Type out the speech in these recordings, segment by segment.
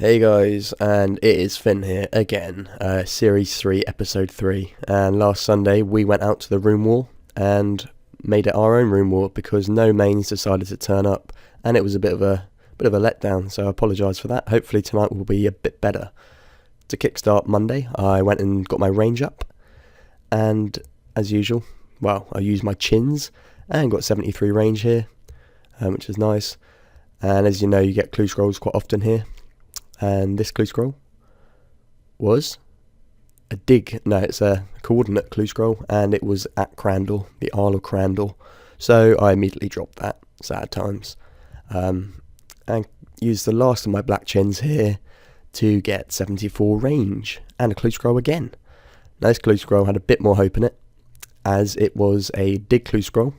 Hey guys, and it is Finn here again, Series 3, Episode 3, and last Sunday we went out to the room wall and made it our own room wall because no mains decided to turn up, and it was a bit of a letdown, so I apologise for that. Hopefully tonight will be a bit better. To kickstart Monday, I went and got my range up, and as usual, I used my chins and got 73 range here, which is nice, and as you know, you get clue scrolls quite often here. And this clue scroll was it's a coordinate clue scroll, and it was at Crandall, the Isle of Crandall. So I immediately dropped that, sad times, and used the last of my black chins here to get 74 range and a clue scroll again. Now this clue scroll had a bit more hope in it, as it was a dig clue scroll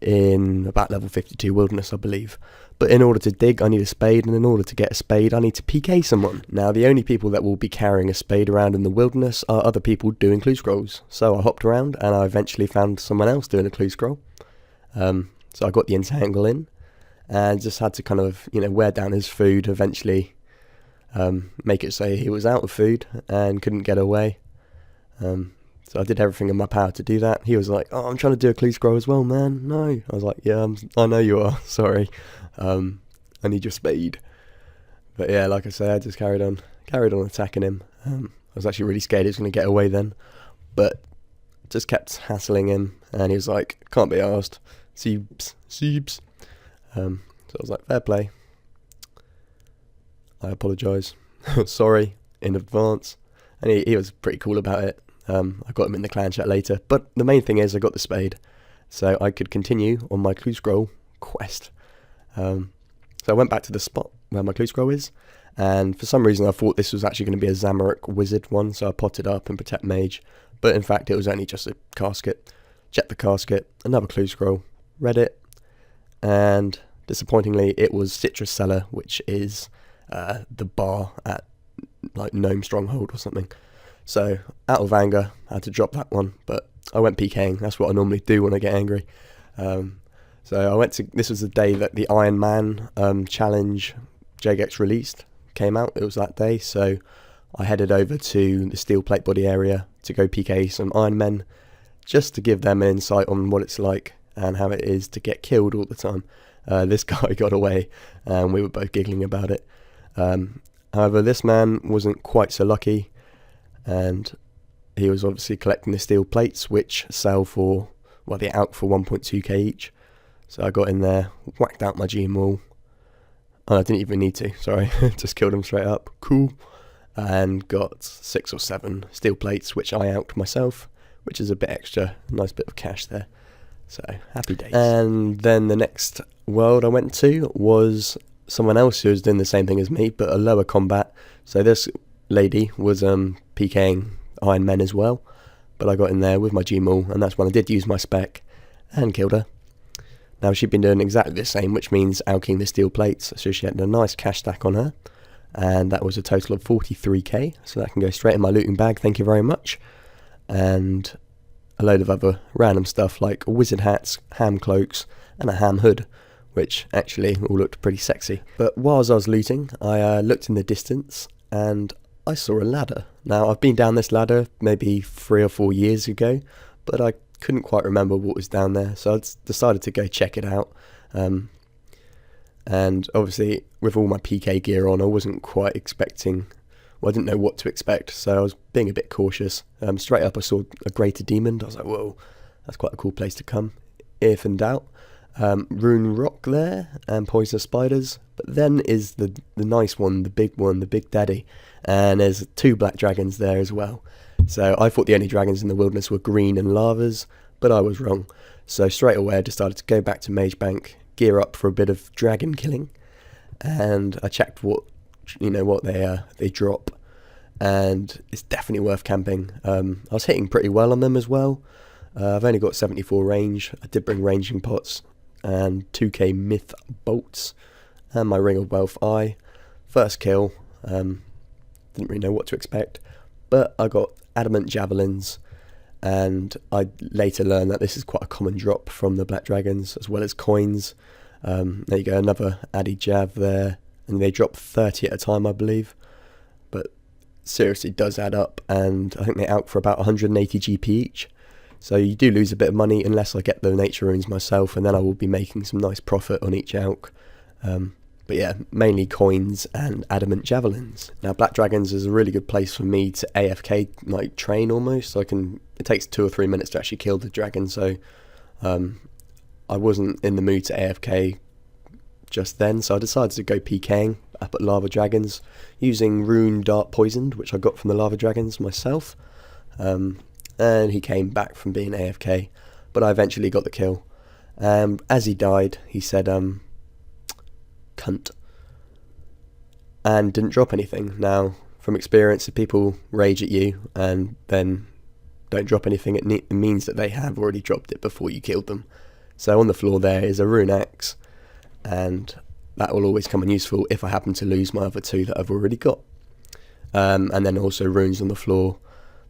in about level 52 Wilderness, I believe. But in order to dig, I need a spade, and in order to get a spade, I need to PK someone. Now, the only people that will be carrying a spade around in the Wilderness are other people doing clue scrolls. So I hopped around, and I eventually found someone else doing a clue scroll. So I got the entangle in, and just had to kind of, wear down his food, eventually make it say he was out of food and couldn't get away. So I did everything in my power to do that. He was like, "Oh, I'm trying to do a clue scroll as well, man." No. I was like, "Yeah, I know you are. Sorry. I need your spade." But yeah, like I say, I just carried on attacking him. I was actually really scared he was going to get away then. But just kept hassling him. And he was like, "Can't be arsed. Seeps." So I was like, fair play. I apologise. Sorry in advance. And he was pretty cool about it. I got him in the clan chat later, but the main thing is I got the spade, so I could continue on my clue scroll quest. So I went back to the spot where my clue scroll is, and for some reason I thought this was actually going to be a Zamorak wizard one, so I potted up and protect mage, but in fact it was only just a casket. Checked the casket, another clue scroll, read it, and disappointingly it was Citrus Cellar, which is the bar at like Gnome Stronghold or something. So, out of anger, I had to drop that one, but I went PKing. That's what I normally do when I get angry. So this was the day that the Iron Man challenge JGEX released, came out. It was that day, so I headed over to the steel plate body area to go PK some Iron Men, just to give them an insight on what it's like and how it is to get killed all the time. This guy got away, and we were both giggling about it. However, this man wasn't quite so lucky, and he was obviously collecting the steel plates, which sell for, they're out for 1.2k each. So I got in there, whacked out my Gmaul. Oh, I didn't even need to, sorry, just killed him straight up, cool. And got 6 or 7 steel plates, which I out myself, which is a bit extra, nice bit of cash there. So, happy days. And then the next world I went to was someone else who was doing the same thing as me, but a lower combat. So this lady was PKing Iron Men as well, but I got in there with my Gmaul, and that's when I did use my spec and killed her. Now she'd been doing exactly the same, which means alking the steel plates, so she had a nice cash stack on her, and that was a total of 43k, so that can go straight in my looting bag, thank you very much. And a load of other random stuff like wizard hats, ham cloaks, and a ham hood, which actually all looked pretty sexy. But whilst I was looting, I looked in the distance, and I saw a ladder. Now, I've been down this ladder maybe 3 or 4 years ago, but I couldn't quite remember what was down there, so I decided to go check it out. And obviously, with all my PK gear on, I wasn't quite expecting, I didn't know what to expect, so I was being a bit cautious. Straight up, I saw a greater demon. I was like, whoa, that's quite a cool place to come, if in doubt. Rune rock there, and poisonous spiders, but then is the nice one, the big daddy, and there's 2 black dragons there as well. So I thought the only dragons in the Wilderness were green and lavas, but I was wrong. So straight away I decided to go back to Mage Bank, gear up for a bit of dragon killing, and I checked what they drop, and it's definitely worth camping. I was hitting pretty well on them as well. I've only got 74 range. I did bring ranging pots and 2k myth bolts and my ring of wealth eye. First kill, didn't really know what to expect, but I got adamant javelins, and I later learned that this is quite a common drop from the black dragons, as well as coins. There you go, another addy jav there, and they drop 30 at a time, I believe. But seriously does add up, and I think they out for about 180 GP each. So you do lose a bit of money unless I get the nature runes myself, and then I will be making some nice profit on each alk. But yeah, mainly coins and adamant javelins. Now Black Dragons is a really good place for me to AFK, like train almost. So it takes 2 or 3 minutes to actually kill the dragon, so I wasn't in the mood to AFK just then, so I decided to go PKing up at Lava Dragons using Rune Dart Poisoned, which I got from the Lava Dragons myself. And he came back from being AFK, but I eventually got the kill. As he died, he said, cunt, and didn't drop anything. Now, from experience, if people rage at you and then don't drop anything, it means that they have already dropped it before you killed them. So on the floor there is a rune axe, and that will always come in useful if I happen to lose my other 2 that I've already got. And then also runes on the floor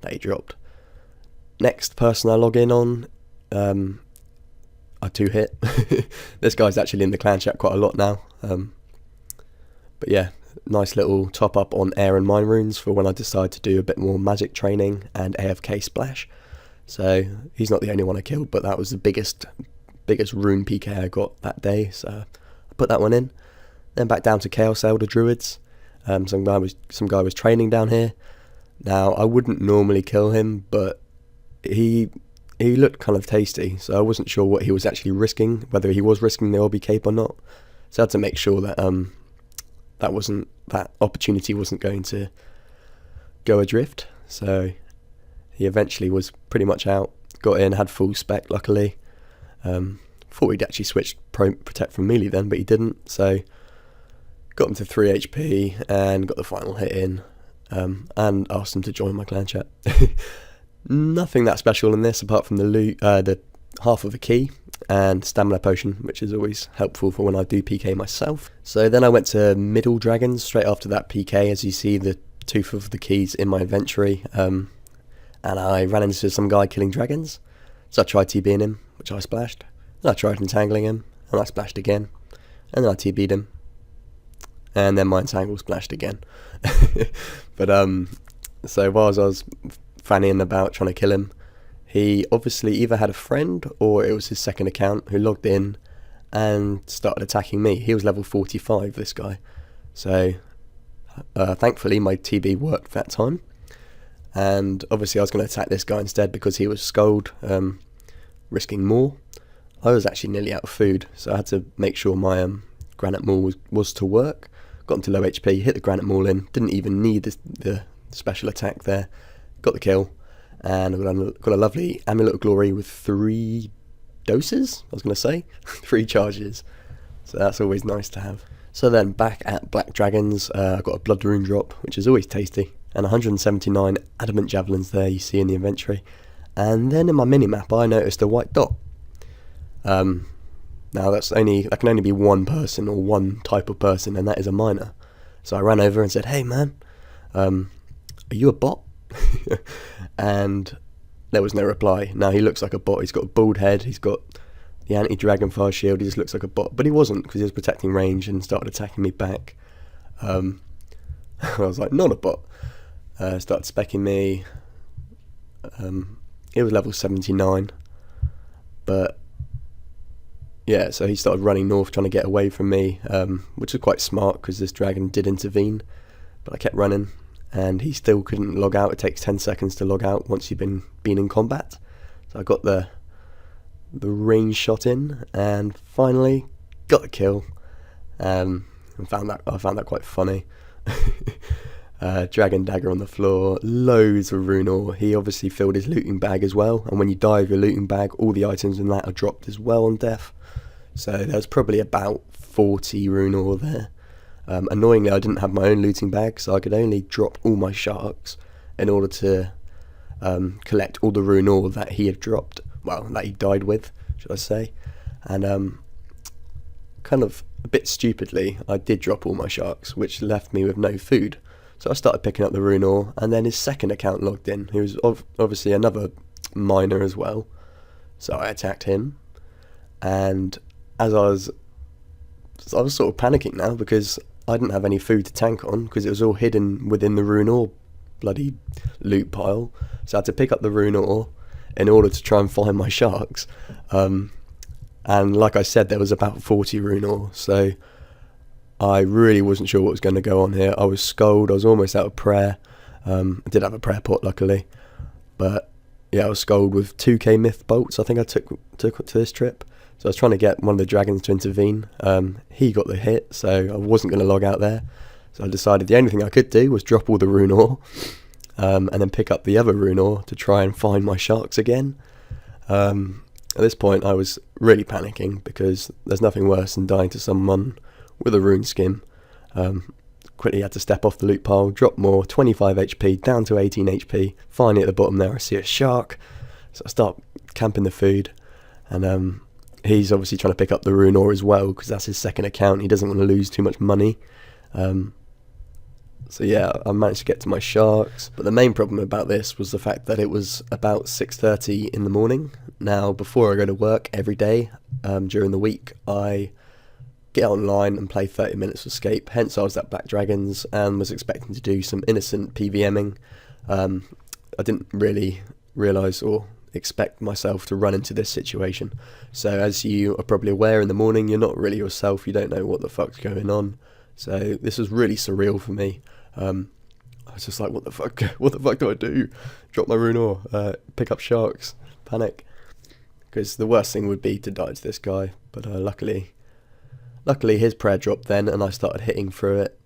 that he dropped. Next person I log in on, I 2-hit. This guy's actually in the clan chat quite a lot now. But yeah, nice little top up on air and mine runes for when I decide to do a bit more magic training and AFK splash. So he's not the only one I killed, but that was the biggest rune PK I got that day, so I put that one in. Then back down to Chaos Elder Druids. Some guy was training down here. Now I wouldn't normally kill him, but he looked kind of tasty, so I wasn't sure what he was actually risking, whether he was risking the obby cape or not. So I had to make sure that that opportunity wasn't going to go adrift. So he eventually was pretty much out, got in, had full spec luckily. Thought he'd actually switched protect from melee then, but he didn't, so got him to 3 HP and got the final hit in, and asked him to join my clan chat. Nothing that special in this apart from the loot, the half of a key and stamina potion, which is always helpful for when I do PK myself. So then I went to Middle Dragons straight after that PK, as you see the tooth of the keys in my inventory, and I ran into some guy killing dragons, so I tried TBing him, which I splashed, then I tried entangling him, and I splashed again, and then I TB'd him, and then my entangle splashed again. But so whilst I was fannying about trying to kill him, he obviously either had a friend or it was his second account who logged in and started attacking me. He was level 45, this guy. So thankfully my TB worked that time, and obviously I was going to attack this guy instead because he was skulled, risking more. I was actually nearly out of food, so I had to make sure my granite maul was to work. Got him to low HP, hit the granite maul in, didn't even need the special attack there, got the kill, and I got a lovely Amulet of Glory with 3 doses, I was going to say, 3 charges, so that's always nice to have. So then back at Black Dragons, I got a Blood Rune drop, which is always tasty, and 179 Adamant Javelins there you see in the inventory, and then in my minimap I noticed a white dot. Now that can only be one person or one type of person, and that is a miner. So I ran over and said, "Hey man, are you a bot?" And there was no reply. Now he looks like a bot. He's got a bald head, he's got the anti-dragonfire shield, he just looks like a bot, but he wasn't, because he was protecting range and started attacking me back. I was like, not a bot. Started specking me. It was level 79, but yeah, so he started running north trying to get away from me, which was quite smart because this dragon did intervene, but I kept running and he still couldn't log out. It takes 10 seconds to log out once you've been in combat. So I got the range shot in and finally got the kill, and I found that quite funny. Dragon dagger on the floor, loads of rune ore. He obviously filled his looting bag as well, and when you die with your looting bag, all the items in that are dropped as well on death. So there's probably about 40 rune ore there. Annoyingly, I didn't have my own looting bag, so I could only drop all my sharks in order to collect all the rune ore that he had dropped, well, that he died with, should I say. And kind of a bit stupidly, I did drop all my sharks, which left me with no food. So I started picking up the rune ore, and then his second account logged in, who was obviously another miner as well. So I attacked him, and as I was sort of panicking now, because I didn't have any food to tank on because it was all hidden within the rune ore bloody loot pile. So I had to pick up the rune ore in order to try and find my sharks. And like I said, there was about 40 rune ore, so I really wasn't sure what was going to go on here. I was skulled, I was almost out of prayer. I did have a prayer pot, luckily. But yeah, I was skulled with 2k myth bolts, I think I took to this trip. So I was trying to get one of the dragons to intervene. He got the hit, so I wasn't going to log out there. So I decided the only thing I could do was drop all the rune ore, and then pick up the other rune ore to try and find my sharks again. At this point I was really panicking because there's nothing worse than dying to someone with a rune skin. Quickly had to step off the loot pile, drop more, 25 HP down to 18 HP. Finally at the bottom there I see a shark, so I start camping the food, and he's obviously trying to pick up the rune ore as well because that's his second account. He doesn't want to lose too much money. So yeah, I managed to get to my sharks, but the main problem about this was the fact that it was about 6:30 in the morning. Now, before I go to work every day, during the week, I get online and play 30 minutes of Escape. Hence I was at Black Dragons and was expecting to do some innocent PVMing. I didn't really realise or expect myself to run into this situation. So as you are probably aware, in the morning you're not really yourself, you don't know what the fuck's going on. So this was really surreal for me. I was just like, what the fuck do I do? Drop my rune ore, pick up sharks, panic. Because the worst thing would be to die to this guy, but luckily his prayer dropped then and I started hitting through it.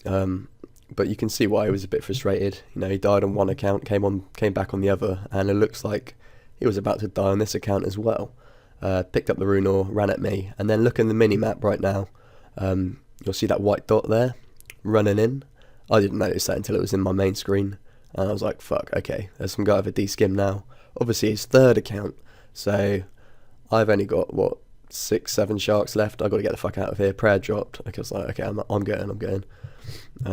But you can see why he was a bit frustrated. You know, he died on one account, came back on the other, and it looks like he was about to die on this account as well. Picked up the rune ore, ran at me, and then look in the mini-map right now. You'll see that white dot there, running in. I didn't notice that until it was in my main screen, and I was like, fuck, okay, there's some guy with a D-skim now. Obviously his third account, so I've only got, 6-7 sharks left. I got to get the fuck out of here. Prayer dropped. I was like, okay, I'm going. I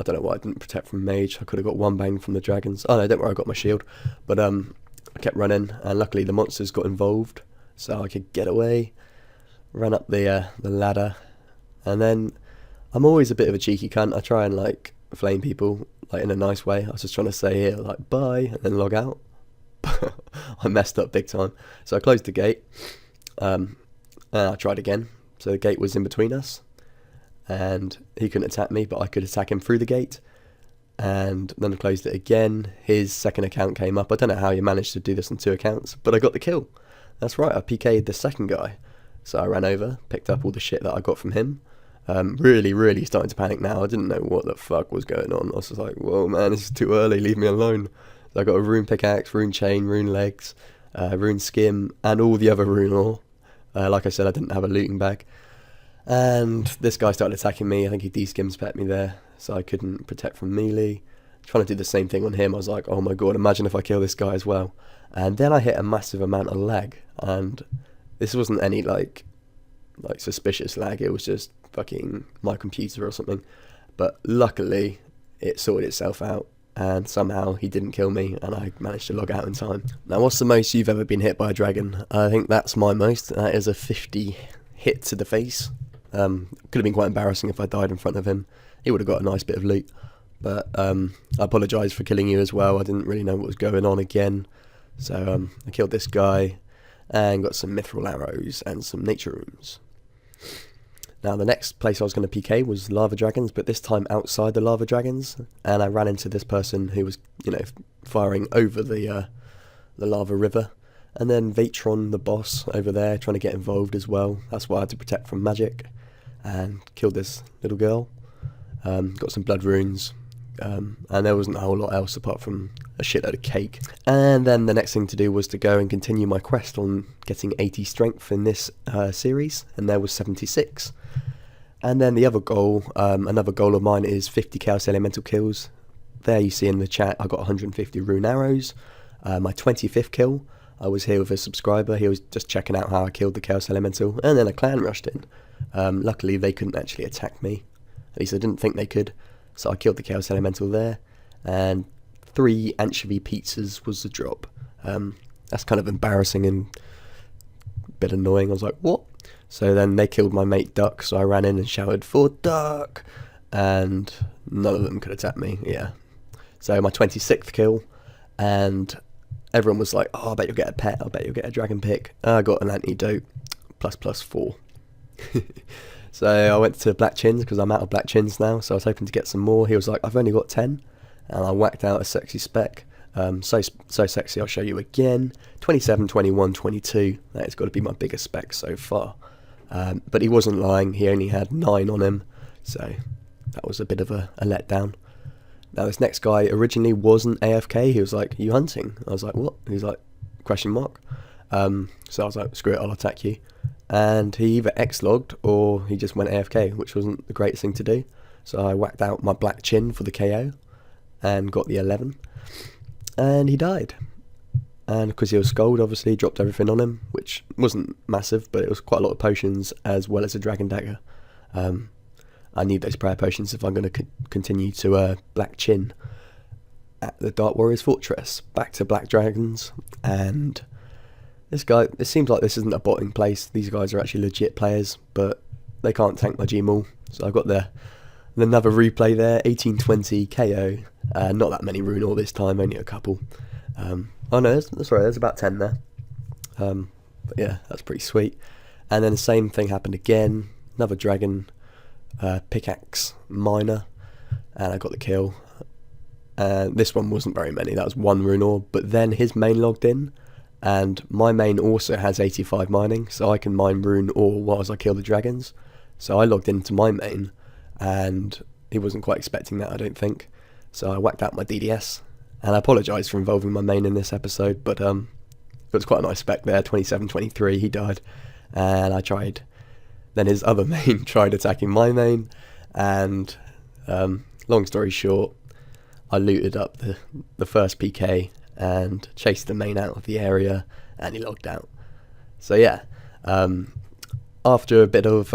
don't know why I didn't protect from mage. I could have got one bang from the dragons. Oh no, don't worry, I got my shield. But I kept running, and luckily the monsters got involved, so I could get away. Ran up the ladder, and then I'm always a bit of a cheeky cunt. I try and like flame people like in a nice way. I was just trying to say here like bye and then log out. I messed up big time, so I closed the gate, and I tried again. So the gate was in between us, and he couldn't attack me, but I could attack him through the gate. And then I closed it again. His second account came up. I don't know how you managed to do this on 2 accounts, but I got the kill. That's right, I PK'd the second guy. So I ran over, picked up all the shit that I got from him. Really starting to panic now. I didn't know what the fuck was going on. I was just like, whoa man, this is too early, leave me alone. So I got a rune pickaxe, rune chain, rune legs, rune skim, and all the other rune ore. Like I said, I didn't have a looting bag. And this guy started attacking me. I think he de-skims pet me there, so I couldn't protect from melee. Trying to do the same thing on him. I was like, oh my god, imagine if I kill this guy as well. And then I hit a massive amount of lag, and this wasn't any like suspicious lag, it was just fucking my computer or something. But luckily it sorted itself out, and somehow he didn't kill me and I managed to log out in time. Now, what's the most you've ever been hit by a dragon? I think that's my most. That is a 50 hit to the face. Could have been quite embarrassing if I died in front of him. He would have got a nice bit of loot. But I apologise for killing you as well. I didn't really know what was going on again. So I killed this guy and got some mithril arrows and some nature runes. Now the next place I was going to PK was lava dragons, but this time outside the lava dragons, and I ran into this person who was, firing over the lava river, and then Vatron, the boss over there, trying to get involved as well. That's why I had to protect from magic, and killed this little girl. Got some blood runes, and there wasn't a whole lot else apart from a shitload of cake. And then the next thing to do was to go and continue my quest on getting 80 strength in this series, and there was 76. And then the other goal, another goal of mine, is 50 Chaos Elemental kills. There you see in the chat I got 150 rune arrows. My 25th kill, I was here with a subscriber. He was just checking out how I killed the Chaos Elemental, and then a clan rushed in. Luckily they couldn't actually attack me, at least I didn't think they could, so I killed the Chaos Elemental there, and 3 anchovy pizzas was the drop. That's kind of embarrassing and a bit annoying. I was like, what? So then they killed my mate Duck, so I ran in and shouted for Duck, and none of them could attack me. Yeah. So my 26th kill, and everyone was like, oh, I bet you'll get a pet, I bet you'll get a dragon pick. I got an antidote, ++4. So I went to Black Chins because I'm out of Black Chins now, so I was hoping to get some more. He was like, I've only got 10, and I whacked out a sexy spec. So sexy, I'll show you again. 27, 21, 22. That has got to be my biggest spec so far. But he wasn't lying, he only had 9 on him, so that was a bit of a letdown. Now this next guy originally wasn't AFK. He was like, you hunting? I was like, what? He's like, question mark. So I was like, screw it, I'll attack you. And he either X-logged or he just went AFK, which wasn't the greatest thing to do. So I whacked out my Black Chin for the KO and got the 11. And he died. And because he was Scold, obviously, dropped everything on him, which wasn't massive, but it was quite a lot of potions as well as a Dragon Dagger. I need those prayer potions if I'm going to continue to Black Chin at the Dark Warriors Fortress. Back to Black Dragons, and this guy, it seems like this isn't a botting place. These guys are actually legit players, but they can't tank my Gmaul. So I've got another replay there, 1820 KO. Not that many rune all this time, only a couple. Oh no, sorry, there's about 10 there. But yeah, that's pretty sweet. And then the same thing happened again. Another dragon pickaxe miner, and I got the kill. This one wasn't very many, that was 1 rune ore, but then his main logged in, and my main also has 85 mining, so I can mine rune ore whilst I kill the dragons. So I logged into my main, and he wasn't quite expecting that, I don't think. So I whacked out my DDS, and I apologise for involving my main in this episode, but it was quite a nice spec there, 27-23, he died, and I tried. Then his other main tried attacking my main, and long story short, I looted up the first PK and chased the main out of the area, and he logged out. So yeah, after a bit of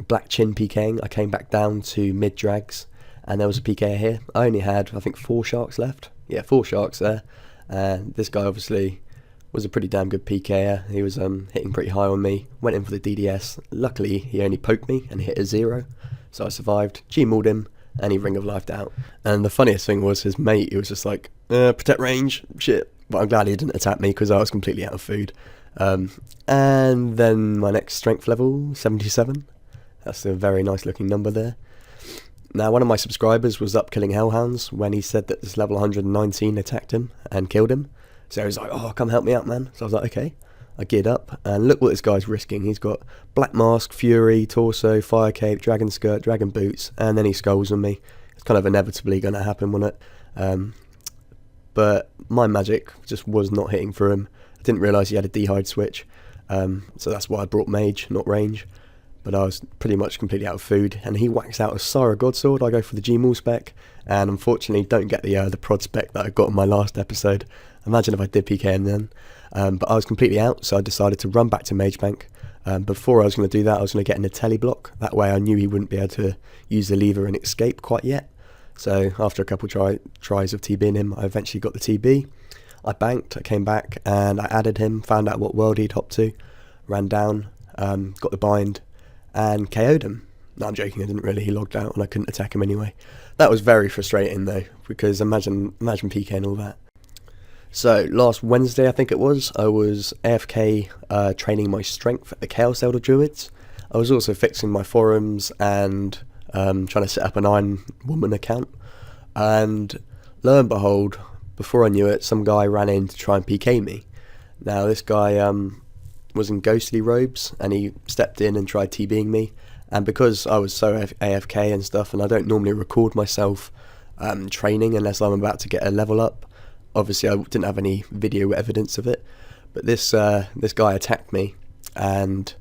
Black Chin PKing, I came back down to mid drags, and there was a PK here. I only had, I think, 4 sharks left. Yeah, 4 sharks there, and this guy obviously was a pretty damn good PKer. He was hitting pretty high on me, went in for the DDS. Luckily, he only poked me and hit a 0, so I survived, Gmauled him, and he Ring of Life'd out. And the funniest thing was his mate, he was just like, protect range, shit. But I'm glad he didn't attack me because I was completely out of food. And then my next strength level, 77. That's a very nice looking number there. Now, one of my subscribers was up killing hellhounds when he said that this level 119 attacked him and killed him. So he was like, oh, come help me out, man. So I was like, okay. I geared up, and look what this guy's risking. He's got Black Mask, Fury, Torso, Fire Cape, Dragon Skirt, Dragon Boots, and then he skulls on me. It's kind of inevitably going to happen, wasn't it? But my magic just was not hitting for him. I didn't realise he had a Dehide switch, so that's why I brought Mage, not Range. But I was pretty much completely out of food, and he whacks out a Sara Godsword. I go for the Gmaul spec, and unfortunately don't get the prod spec that I got in my last episode. Imagine if I did PK him then. But I was completely out, so I decided to run back to Mage Bank. Before I was going to do that, I was going to get in a telly block. That way I knew he wouldn't be able to use the lever and escape quite yet. So after a couple tries of TBing him, I eventually got the TB. I banked, I came back, and I added him, found out what world he'd hopped to, ran down, got the bind, and KO'd him. No, I'm joking, I didn't really. He logged out and I couldn't attack him anyway. That was very frustrating though, because imagine PK and all that. So last Wednesday, I think it was, I was AFK training my strength at the Chaos Elder Druids. I was also fixing my forums and trying to set up an Iron Woman account. And lo and behold, before I knew it, some guy ran in to try and PK me. Now this guy was in ghostly robes, and he stepped in and tried TBing me. And because I was so AFK and stuff, and I don't normally record myself training unless I'm about to get a level up, obviously I didn't have any video evidence of it, but this guy attacked me, and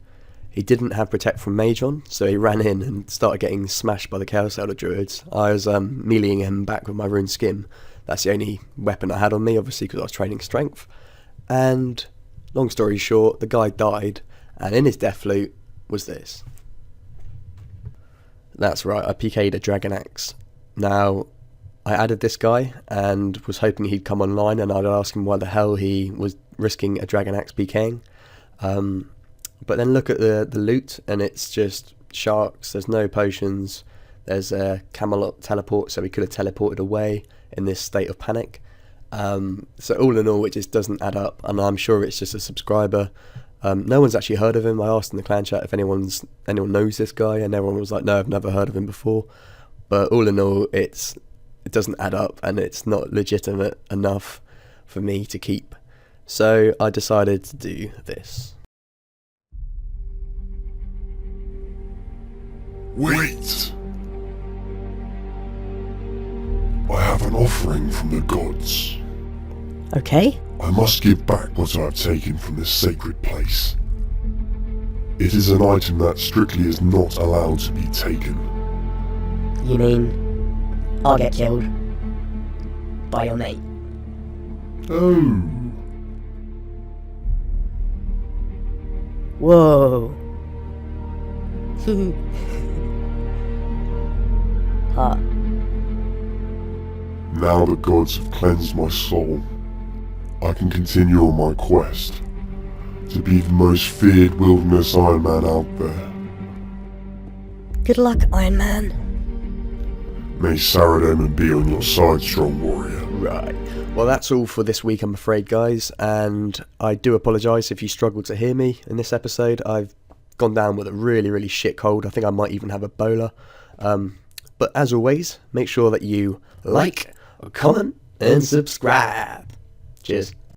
he didn't have Protect from Mage on, so he ran in and started getting smashed by the Chaos Elder Druids. I was meleeing him back with my Rune Skin. That's the only weapon I had on me, obviously, because I was training strength. And long story short, the guy died, and in his death loot was this. That's right, I PK'd a Dragon Axe. Now, I added this guy and was hoping he'd come online and I'd ask him why the hell he was risking a Dragon Axe PKing. But then look at the loot, and it's just sharks. There's no potions. There's a Camelot teleport, so we could have teleported away in this state of panic. So all in all, it just doesn't add up, and I'm sure it's just a subscriber. No one's actually heard of him. I asked in the clan chat if anyone knows this guy, and everyone was like, no, I've never heard of him before. But all in all, it doesn't add up, and it's not legitimate enough for me to keep. So I decided to do this. Wait! I have an offering from the gods. Okay. I must give back what I have taken from this sacred place. It is an item that strictly is not allowed to be taken. You mean I'll get killed by your mate? Oh. Whoa. Hot. Now the gods have cleansed my soul, I can continue on my quest to be the most feared wilderness Iron Man out there. Good luck, Iron Man. May Saradomin be on your side, strong warrior. Right. Well, that's all for this week, I'm afraid, guys. And I do apologise if you struggled to hear me in this episode. I've gone down with a really, really shit cold. I think I might even have Ebola. But as always, make sure that you like, comment, and subscribe. Cheers.